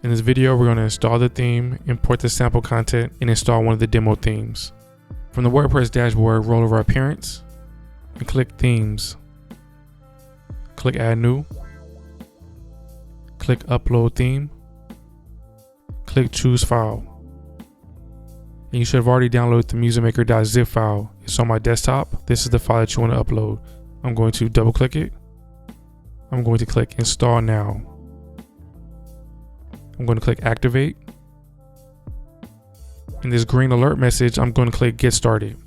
In this video, we're going to install the theme, import the sample content, and install one of the demo themes. From the WordPress dashboard, roll over Appearance and click Themes. Click Add New. Click Upload Theme. Click Choose File. And you should have already downloaded the MusicMaker.zip file. It's on my desktop. This is the file that you want to upload. I'm going to double click it. I'm going to click Install Now. I'm going to click Activate. In this green alert message, I'm going to click Get Started.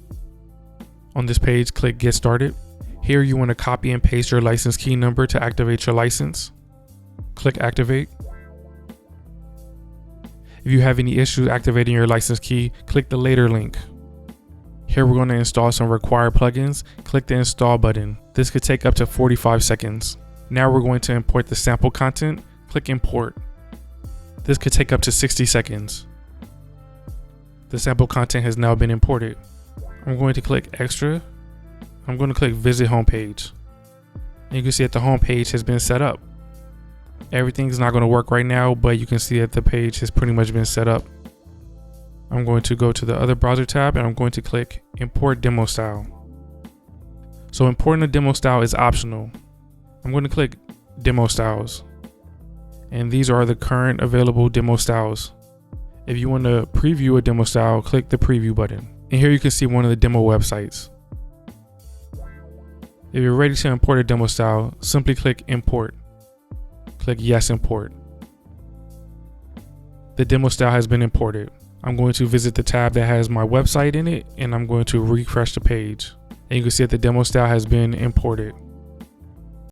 On this page, click Get Started. Here you want to copy and paste your license key number to activate your license. Click Activate. If you have any issues activating your license key, click the later link. Here we're going to install some required plugins. Click the Install button. This could take up to 45 seconds. Now we're going to import the sample content. Click Import. This could take up to 60 seconds. The sample content has now been imported. I'm going to click Extra. I'm going to click Visit Homepage. And you can see that the homepage has been set up. Everything's not going to work right now, but you can see that the page has pretty much been set up. I'm going to go to the other browser tab and I'm going to click Import Demo Style. So importing a demo style is optional. I'm going to click Demo Styles. And these are the current available demo styles. If you want to preview a demo style, click the preview button. And here you can see one of the demo websites. If you're ready to import a demo style, simply click Import. Click Yes, Import. The demo style has been imported. I'm going to visit the tab that has my website in it, and I'm going to refresh the page. And you can see that the demo style has been imported.